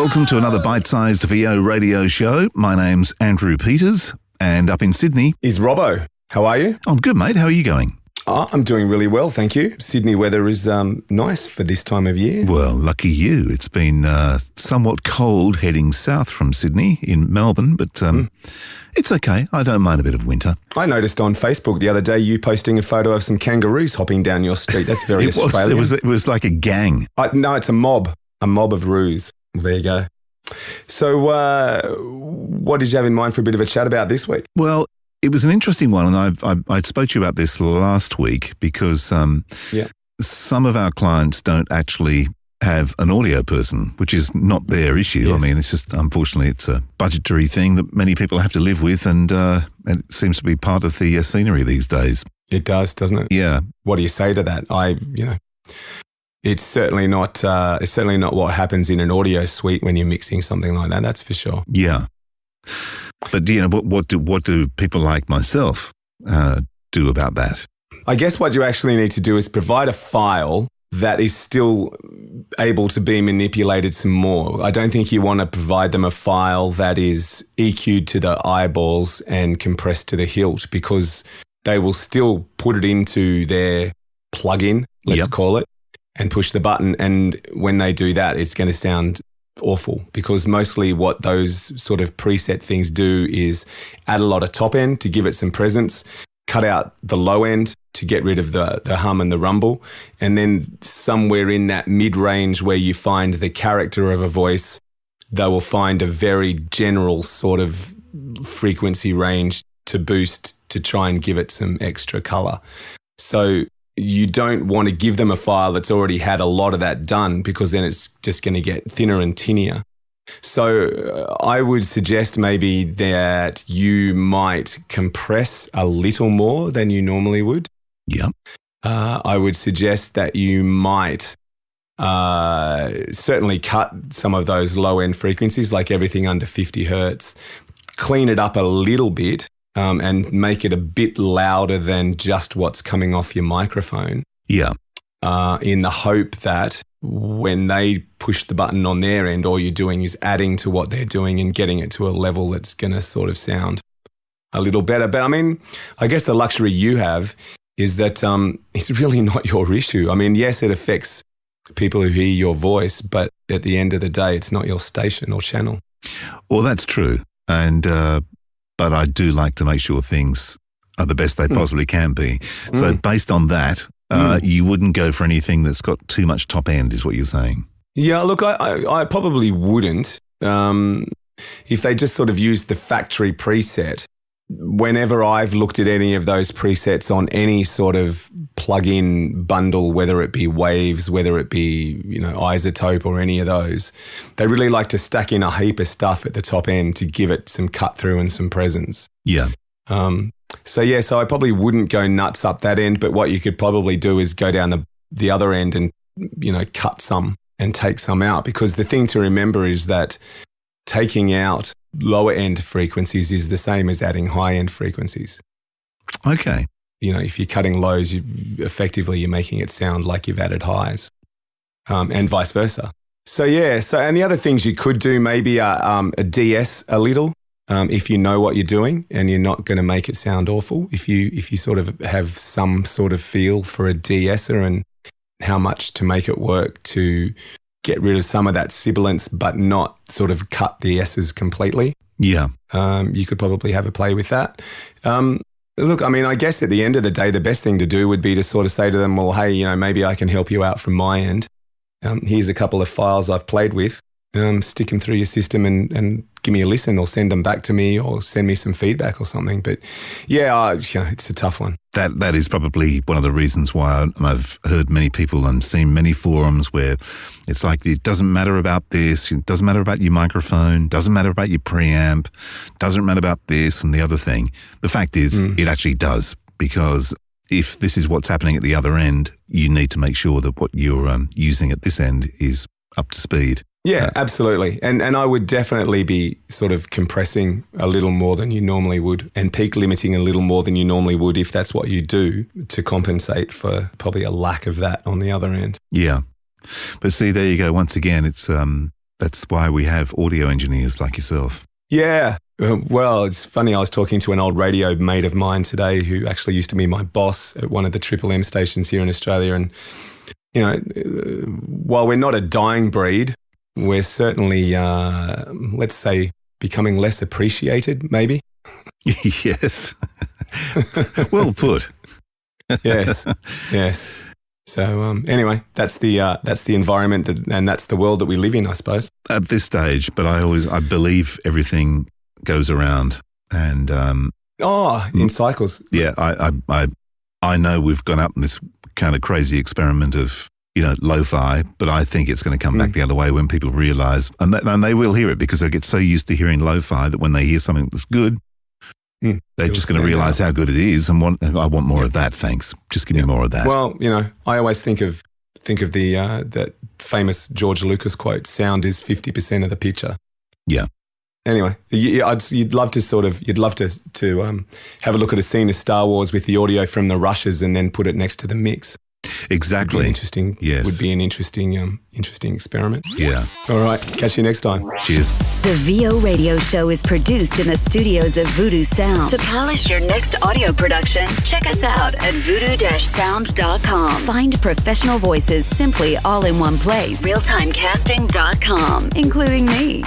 Welcome to another bite-sized VO radio show. My name's Andrew Peters, and up in Sydney is Robbo. How are you? I'm good, mate. How are you going? I'm doing really well, thank you. Sydney weather is nice for this time of year. Well, lucky you. It's been somewhat cold heading south from Sydney in Melbourne, but it's okay. I don't mind a bit of winter. I noticed on Facebook the other day you posting a photo of some kangaroos hopping down your street. That's very Australian. It was like a gang. No, it's a mob of roos. There you go. So what did you have in mind for a bit of a chat about this week? Well, it was an interesting one, and I spoke to you about this last week because some of our clients don't actually have an audio person, which is not their issue. Yes. I mean, it's just, unfortunately, it's a budgetary thing that many people have to live with, and it seems to be part of the scenery these days. It does, doesn't it? Yeah. What do you say to that? It's certainly not what happens in an audio suite when you're mixing something like that. That's for sure. Yeah. But what do people like myself do about that? I guess what you actually need to do is provide a file that is still able to be manipulated some more. I don't think you want to provide them a file that is EQ'd to the eyeballs and compressed to the hilt, because they will still put it into their plugin, let's call it, and push the button. And when they do that, it's going to sound awful, because mostly what those sort of preset things do is add a lot of top end to give it some presence, cut out the low end to get rid of the hum and the rumble, and then somewhere in that mid-range where you find the character of a voice, they will find a very general sort of frequency range to boost to try and give it some extra color. So you don't want to give them a file that's already had a lot of that done, because then it's just going to get thinner and tinnier. So I would suggest maybe that you might compress a little more than you normally would. Yeah. I would suggest that you might certainly cut some of those low-end frequencies, like everything under 50 hertz, clean it up a little bit, and make it a bit louder than just what's coming off your microphone. Yeah. In the hope that when they push the button on their end, all you're doing is adding to what they're doing and getting it to a level that's going to sort of sound a little better. But I mean, I guess the luxury you have is that it's really not your issue. I mean, yes, it affects people who hear your voice, but at the end of the day, it's not your station or channel. Well, that's true. And but I do like to make sure things are the best they possibly can be. So based on that, you wouldn't go for anything that's got too much top end, is what you're saying? Yeah, look, I probably wouldn't. If they just sort of use the factory preset, whenever I've looked at any of those presets on any sort of plug-in bundle, whether it be Waves, whether it be, Isotope or any of those, they really like to stack in a heap of stuff at the top end to give it some cut through and some presence. Yeah. So I probably wouldn't go nuts up that end, but what you could probably do is go down the other end and, cut some and take some out, because the thing to remember is that taking out lower end frequencies is the same as adding high end frequencies. Okay. If you're cutting lows, you're making it sound like you've added highs, and vice versa. So and the other things you could do maybe are a DS a little, if you know what you're doing and you're not going to make it sound awful. If you sort of have some sort of feel for a de-esser and how much to make it work to get rid of some of that sibilance, but not sort of cut the S's completely. Yeah. You could probably have a play with that. Look, I mean, I guess at the end of the day, the best thing to do would be to sort of say to them, well, hey, maybe I can help you out from my end. Here's a couple of files I've played with. Stick them through your system and give me a listen, or send them back to me, or send me some feedback or something. But it's a tough one. That is probably one of the reasons why I've heard many people and seen many forums where it's like, it doesn't matter about this, it doesn't matter about your microphone, doesn't matter about your preamp, doesn't matter about this and the other thing. The fact is, it actually does, because if this is what's happening at the other end, you need to make sure that what you're using at this end is up to speed. Yeah, absolutely. And I would definitely be sort of compressing a little more than you normally would, and peak limiting a little more than you normally would, if that's what you do, to compensate for probably a lack of that on the other end. Yeah. But see, there you go. Once again, it's That's why we have audio engineers like yourself. Yeah. Well, it's funny. I was talking to an old radio mate of mine today who actually used to be my boss at one of the Triple M stations here in Australia. And, you know, while we're not a dying breed, we're certainly, let's say, becoming less appreciated, maybe. Yes. Well put. Yes. Yes. So anyway, that's the environment and that's the world that we live in, I suppose. At this stage, but I believe everything goes around, and in cycles. Yeah, I know we've gone up in this kind of crazy experiment of lo-fi, but I think it's going to come back the other way when people realise, and they will hear it because they get so used to hearing lo-fi that when they hear something that's good, they're just going to realise how good it is and I want more of that, thanks. Just give me more of that. Well, I always think of the that famous George Lucas quote, sound is 50% of the picture. Yeah. Anyway, you'd love to have a look at a scene of Star Wars with the audio from the rushes and then put it next to the mix. Exactly. Interesting. Yes. Would be an interesting experiment. Yeah. All right. Catch you next time. Cheers. The VO Radio Show is produced in the studios of Voodoo Sound. To polish your next audio production, check us out at voodoo-sound.com. Find professional voices simply all in one place. Realtimecasting.com, including me.